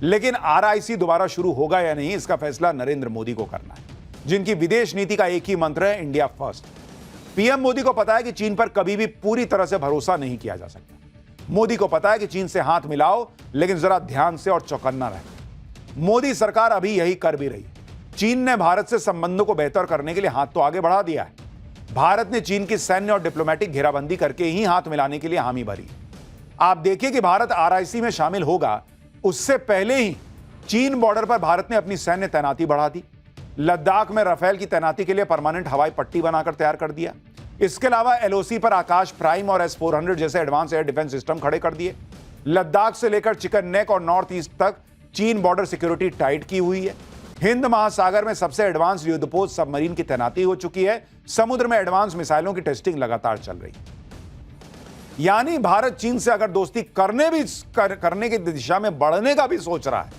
लेकिन आरआईसी दोबारा शुरू होगा या नहीं, इसका फैसला नरेंद्र मोदी को करना है, जिनकी विदेश नीति का एक ही मंत्र है, इंडिया फर्स्ट। पीएम मोदी को पता है कि चीन पर कभी भी पूरी तरह से भरोसा नहीं किया जा सकता। मोदी को पता है कि चीन से हाथ मिलाओ, लेकिन जरा ध्यान से और चौकन्ना रहे। मोदी सरकार अभी यही कर भी रही है। चीन ने भारत से संबंधों को बेहतर करने के लिए हाथ तो आगे बढ़ा दिया है। भारत ने चीन की सैन्य और डिप्लोमेटिक घेराबंदी करके ही हाथ मिलाने के लिए हामी भरी। आप देखिए कि भारत आरआईसी में शामिल होगा, उससे पहले ही चीन बॉर्डर पर भारत ने अपनी सैन्य तैनाती बढ़ा दी। लद्दाख में राफेल की तैनाती के लिए परमानेंट हवाई पट्टी बनाकर तैयार कर दिया। इसके अलावा एलओसी पर आकाश प्राइम और S-400 जैसे एडवांस एयर डिफेंस सिस्टम खड़े कर दिए। लद्दाख से लेकर चिकन नेक और नॉर्थ ईस्ट तक चीन बॉर्डर सिक्योरिटी टाइट की हुई है। हिंद महासागर में सबसे एडवांस युद्धपोत सबमरीन की तैनाती हो चुकी है। समुद्र में एडवांस मिसाइलों की टेस्टिंग लगातार चल रही है। यानी भारत चीन से अगर दोस्ती करने की दिशा में बढ़ने का भी सोच रहा है,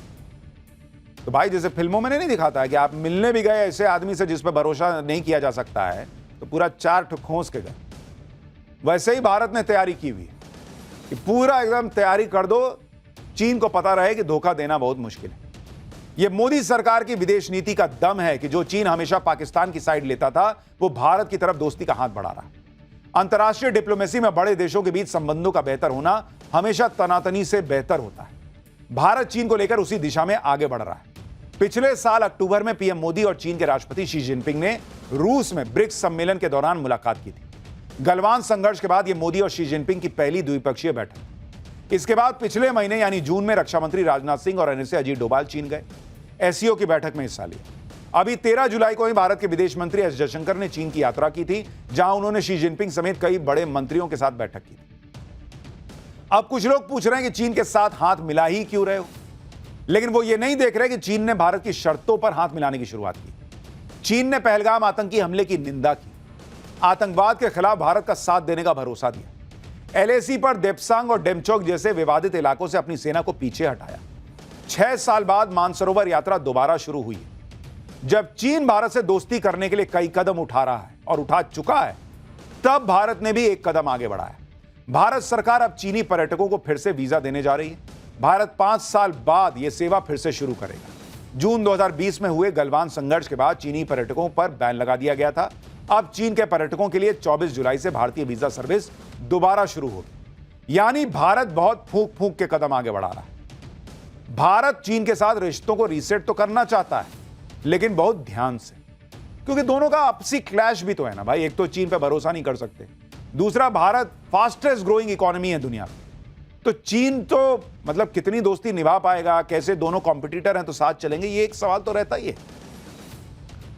तो भाई जैसे फिल्मों में नहीं दिखाता है कि आप मिलने भी गए ऐसे आदमी से जिस पर भरोसा नहीं किया जा सकता है, तो पूरा 4 ठो खोस के गए, वैसे ही भारत ने तैयारी की हुई है कि पूरा एकदम तैयारी कर दो, चीन को पता रहे कि धोखा देना बहुत मुश्किल है। यह मोदी सरकार की विदेश नीति का दम है कि जो चीन हमेशा पाकिस्तान की साइड लेता था, वो भारत की तरफ दोस्ती का हाथ बढ़ा रहा है। अंतर्राष्ट्रीय डिप्लोमेसी में बड़े देशों के बीच संबंधों का बेहतर होना हमेशा तनातनी से बेहतर होता है। भारत चीन को लेकर उसी दिशा में आगे बढ़ रहा है। पिछले साल अक्टूबर में पीएम मोदी और चीन के राष्ट्रपति शी जिनपिंग ने रूस में ब्रिक्स सम्मेलन के दौरान मुलाकात की थी। गलवान संघर्ष के बाद यह मोदी और शी जिनपिंग की पहली द्विपक्षीय बैठक। इसके बाद पिछले महीने यानी जून में रक्षा मंत्री राजनाथ सिंह और एनएसए अजीत डोभाल चीन गए, एससीओ की बैठक में हिस्सा लिया। अभी 13 जुलाई को ही भारत के विदेश मंत्री एस जयशंकर ने चीन की यात्रा की थी, जहां उन्होंने शी जिनपिंग समेत कई बड़े मंत्रियों के साथ बैठक की थी। अब कुछ लोग पूछ रहे हैं कि चीन के साथ हाथ मिला ही क्यों रहे हो, लेकिन वो ये नहीं देख रहे कि चीन ने भारत की शर्तों पर हाथ मिलाने की शुरुआत की। चीन ने पहलगाम आतंकी हमले की निंदा की, आतंकवाद के खिलाफ भारत का साथ देने का भरोसा दिया। एलएसी पर देप्सांग और डेमचोक जैसे विवादित इलाकों से अपनी सेना को पीछे हटाया। 6 साल बाद मानसरोवर यात्रा दोबारा शुरू हुई है। जब चीन भारत से दोस्ती करने के लिए कई कदम उठा रहा है और उठा चुका है, तब भारत ने भी एक कदम आगे बढ़ाया। भारत सरकार अब चीनी पर्यटकों को फिर से वीजा देने जा रही है। भारत 5 साल बाद यह सेवा फिर से शुरू करेगा। जून 2020 में हुए गलवान संघर्ष के बाद चीनी पर्यटकों पर बैन लगा दिया गया था। अब चीन के पर्यटकों के लिए 24 जुलाई से भारतीय वीजा सर्विस दोबारा शुरू होगी। यानी भारत बहुत फूंक फूंक के कदम आगे बढ़ा रहा है। भारत चीन के साथ रिश्तों को रीसेट तो करना चाहता है, लेकिन बहुत ध्यान से, क्योंकि दोनों का आपसी क्लैश भी तो है ना भाई। एक तो चीन पर भरोसा नहीं कर सकते, दूसरा भारत फास्टेस्ट ग्रोइंग इकोनॉमी है दुनिया में। तो चीन तो मतलब कितनी दोस्ती निभा पाएगा, कैसे दोनों कॉम्पिटिटर हैं तो साथ चलेंगे, ये एक सवाल तो रहता ही है।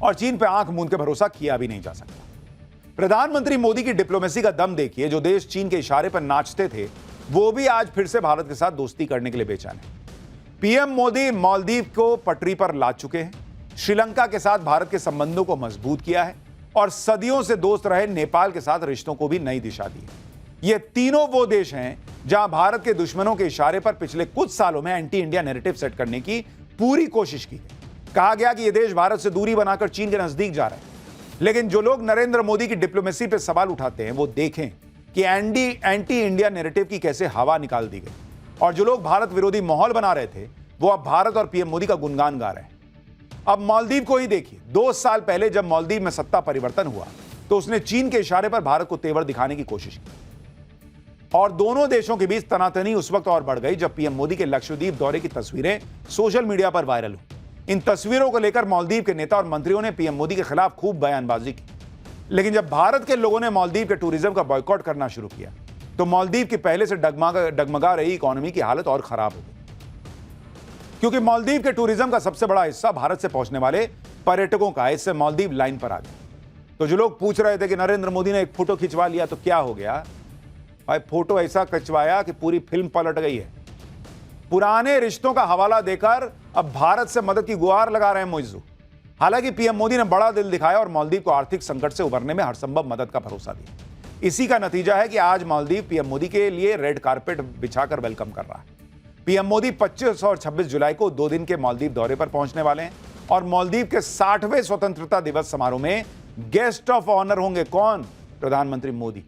और चीन पे आंख मूंद के भरोसा किया भी नहीं जा सकता। प्रधानमंत्री मोदी की डिप्लोमेसी का दम देखिए। जो देश चीन के इशारे पर नाचते थे, वो भी आज फिर से भारत के साथ दोस्ती करने के लिए बेचैन है। पीएम मोदी मालदीव को पटरी पर ला चुके हैं, श्रीलंका के साथ भारत के संबंधों को मजबूत किया है और सदियों से दोस्त रहे नेपाल के साथ रिश्तों को भी नई दिशा दी है। ये तीनों वो देश हैं जहां भारत के दुश्मनों के इशारे पर पिछले कुछ सालों में एंटी इंडिया नैरेटिव सेट करने की पूरी कोशिश की है। कहा गया कि ये देश भारत से दूरी बनाकर चीन के नजदीक जा रहे हैं। लेकिन जो लोग नरेंद्र मोदी की डिप्लोमेसी पर सवाल उठाते हैं, वो देखें कि एंटी इंडिया नैरेटिव की कैसे हवा निकाल दी गई। और जो लोग भारत विरोधी माहौल बना रहे थे, वो अब भारत और पीएम मोदी का गुणगान गा रहे हैं। अब मालदीव को ही देखिए। 2 साल पहले जब मालदीव में सत्ता परिवर्तन हुआ, तो उसने चीन के इशारे पर भारत को तेवर दिखाने की कोशिश की और दोनों देशों के बीच तनातनी उस वक्त और बढ़ गई जब पीएम मोदी के लक्षद्वीप दौरे की तस्वीरें सोशल मीडिया पर वायरल हुई। इन तस्वीरों को लेकर मालदीव के नेता और मंत्रियों ने पीएम मोदी के खिलाफ खूब बयानबाजी की। लेकिन जब भारत के लोगों ने मालदीव के टूरिज्म का बॉयकॉट करना शुरू किया, तो मालदीव की पहले से डगमगा रही इकोनॉमी की हालत और खराब हो गई। क्योंकि मालदीव के टूरिज्म का सबसे बड़ा हिस्सा भारत से पहुंचने वाले पर्यटकों का है। इससे मालदीव लाइन पर आ गया। तो जो लोग पूछ रहे थे कि नरेंद्र मोदी ने एक फोटो खिंचवा लिया तो क्या हो गया, भाई फोटो ऐसा खिंचवाया कि पूरी फिल्म पलट गई है। पुराने रिश्तों का हवाला देकर अब भारत से मदद की गुहार लगा रहे हैं मोइजू। हालांकि पीएम मोदी ने बड़ा दिल दिखाया और मालदीव को आर्थिक संकट से उबरने में हरसंभव मदद का भरोसा दिया। इसी का नतीजा है कि आज मालदीव पीएम मोदी के लिए रेड कारपेट बिछाकर वेलकम कर रहा है। पीएम मोदी 25 और 26 जुलाई को 2 दिन के मालदीव दौरे पर पहुंचने वाले हैं और मालदीव के 60वें स्वतंत्रता दिवस समारोह में गेस्ट ऑफ ऑनर होंगे। कौन? प्रधानमंत्री मोदी।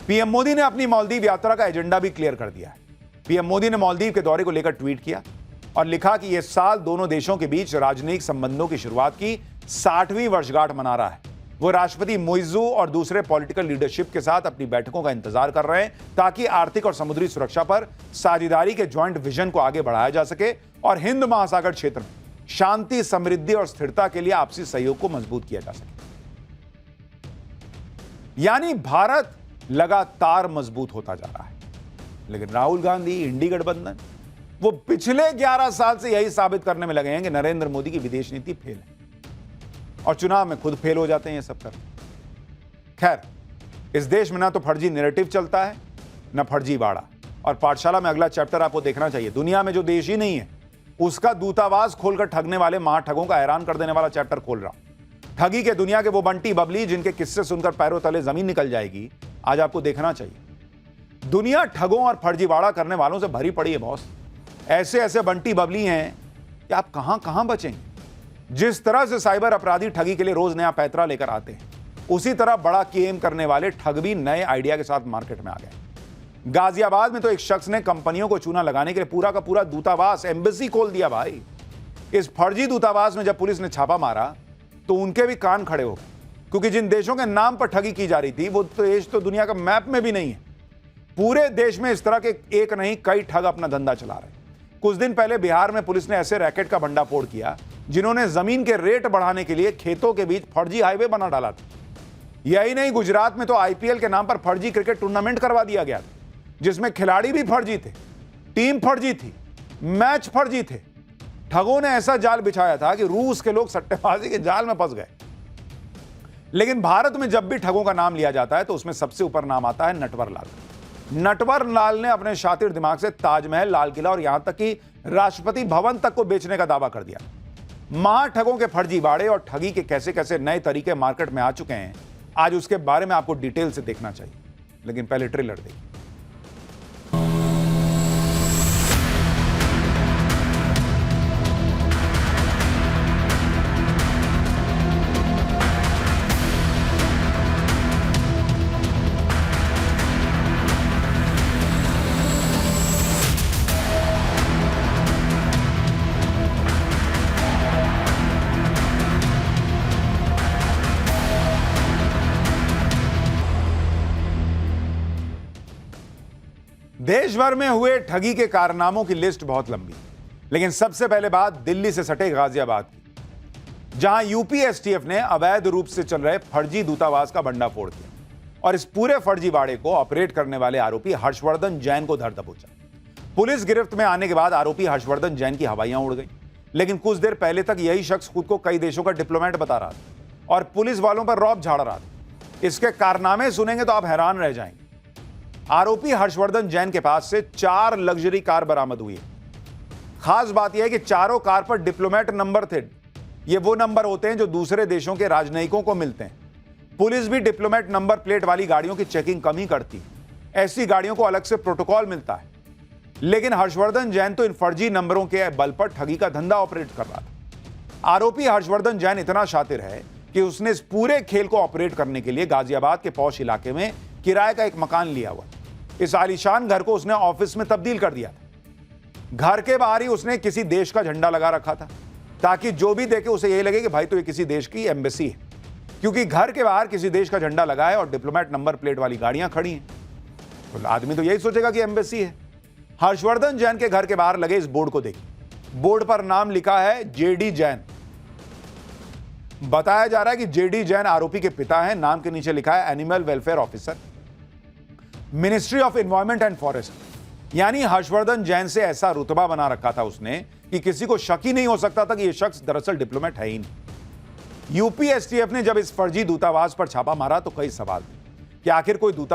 पीएम मोदी ने अपनी मालदीव यात्रा का एजेंडा भी क्लियर कर दिया है। पीएम मोदी ने मालदीव के दौरे को लेकर ट्वीट किया। और लिखा कि यह साल दोनों देशों के बीच राजनयिक संबंधों की शुरुआत की 60वीं वर्षगांठ मना रहा है। वो राष्ट्रपति मोइजू और दूसरे पॉलिटिकल लीडरशिप के साथ अपनी बैठकों का इंतजार कर रहे हैं ताकि आर्थिक और समुद्री सुरक्षा पर साझेदारी के ज्वाइंट विजन को आगे बढ़ाया जा सके और हिंद महासागर क्षेत्र में शांति, समृद्धि और स्थिरता के लिए आपसी सहयोग को मजबूत किया जा सके। यानी भारत लगातार मजबूत होता जा रहा है, लेकिन राहुल गांधी, इंडी गठबंधन, वो पिछले 11 साल से यही साबित करने में लगे हैं कि नरेंद्र मोदी की विदेश नीति फेल है और चुनाव में खुद फेल हो जाते हैं ये सब कर। खैर, इस देश में ना तो फर्जी नैरेटिव चलता है, ना फर्जी बाड़ा। और पाठशाला में अगला चैप्टर आपको देखना चाहिए। दुनिया में जो देश ही नहीं है उसका दूतावास खोलकर ठगने वाले महाठगों का हैरान कर देने वाला चैप्टर खोल रहा हूं। ठगी के दुनिया के वो बंटी बबली जिनके किस्से सुनकर पैरों तले जमीन निकल जाएगी, आज आपको देखना चाहिए। दुनिया ठगों और फर्जीवाड़ा करने वालों से भरी पड़ी है बॉस। ऐसे ऐसे बंटी बबली हैं कि आप कहां कहां बचेंगे। जिस तरह से साइबर अपराधी ठगी के लिए रोज नया पैतरा लेकर आते हैं, उसी तरह बड़ा क्लेम करने वाले ठग भी नए आइडिया के साथ मार्केट में आ गए। गाजियाबाद में तो एक शख्स ने कंपनियों को चूना लगाने के लिए पूरा का पूरा दूतावास, एम्बेसी खोल दिया भाई। इस फर्जी दूतावास में जब पुलिस ने छापा मारा तो उनके भी कान खड़े हो गए, क्योंकि जिन देशों के नाम पर ठगी की जा रही थी वो देश तो दुनिया का मैप में भी नहीं है। पूरे देश में इस तरह के एक नहीं कई ठग अपना धंधा चला रहे हैं। कुछ दिन पहले बिहार में पुलिस ने ऐसे रैकेट का भंडाफोड़ किया जिन्होंने जमीन के रेट बढ़ाने के लिए खेतों के बीच फर्जी हाईवे बना डाला था। यही नहीं, गुजरात में तो आईपीएल के नाम पर फर्जी क्रिकेट टूर्नामेंट करवा दिया गया था, जिसमें खिलाड़ी भी फर्जी थे, टीम फर्जी थी, मैच फर्जी थे। ठगों ने ऐसा जाल बिछाया था कि रूस के लोग सट्टेबाजी के जाल में फंस गए। लेकिन भारत में जब भी ठगों का नाम लिया जाता है तो उसमें सबसे ऊपर नाम आता है नटवर लाल। नटवर लाल ने अपने शातिर दिमाग से ताजमहल, लाल किला और यहां तक कि राष्ट्रपति भवन तक को बेचने का दावा कर दिया। महाठगों के फर्जीवाड़े और ठगी के कैसे कैसे नए तरीके मार्केट में आ चुके हैं, आज उसके बारे में आपको डिटेल से देखना चाहिए। लेकिन पहले ट्रेलर देखिए। देश भर में हुए ठगी के कारनामों की लिस्ट बहुत लंबी, लेकिन सबसे पहले बात दिल्ली से सटे गाजियाबाद की, जहां यूपी एसटीएफ ने अवैध रूप से चल रहे फर्जी दूतावास का भंडाफोड़ किया और इस पूरे फर्जीवाड़े को ऑपरेट करने वाले आरोपी हर्षवर्धन जैन को धर दबोचा। पुलिस गिरफ्त में आने के बाद आरोपी हर्षवर्धन जैन की हवाइयां उड़ गई, लेकिन कुछ देर पहले तक यही शख्स खुद को कई देशों का डिप्लोमेट बता रहा था और पुलिस वालों पर रौब झाड़ रहा था। इसके कारनामे सुनेंगे तो आप हैरान रह जाएंगे। आरोपी हर्षवर्धन जैन के पास से 4 लग्जरी कार बरामद हुई है। खास बात यह है कि चारों कार पर डिप्लोमेट नंबर थे। ये वो नंबर होते हैं जो दूसरे देशों के राजनयिकों को मिलते हैं। पुलिस भी डिप्लोमेट नंबर प्लेट वाली गाड़ियों की चेकिंग कम ही करती है। ऐसी गाड़ियों को अलग से प्रोटोकॉल मिलता है। लेकिन हर्षवर्धन जैन तो इन फर्जी नंबरों के बल पर ठगी का धंधा ऑपरेट कर रहा था। आरोपी हर्षवर्धन जैन इतना शातिर है कि उसने इस पूरे खेल को ऑपरेट करने के लिए गाजियाबाद के पौष इलाके में किराए का एक मकान लिया हुआ। इस आलीशान घर को उसने ऑफिस में तब्दील कर दिया था। घर के बाहर ही उसने किसी देश का झंडा लगा रखा था, ताकि जो भी देखे उसे यही लगे कि भाई तो ये किसी देश की एम्बेसी है, क्योंकि घर के बाहर किसी देश का झंडा लगा है और डिप्लोमेट नंबर प्लेट वाली गाड़ियां खड़ी हैं, तो आदमी तो यही सोचेगा कि एम्बेसी है। हर्षवर्धन जैन के घर के बाहर लगे इस बोर्ड को देखिए। बोर्ड पर नाम लिखा है जेडी जैन। बताया जा रहा है कि जेडी जैन आरोपी के पिता हैं। नाम के नीचे लिखा है animal welfare officer, ministry of environment and forest. यानी हर्षवर्धन जैन से ऐसा रुतबा बना रखा था उसने कि किसी को शक ही नहीं हो सकता था कि यह शख्स दरअसल डिप्लोमेट है ही नहीं। यूपी एसटीएफ ने जब इस फर्जी दूतावास पर छापा मारा तो कई सवाल थे कि आखिर कोई दूतावास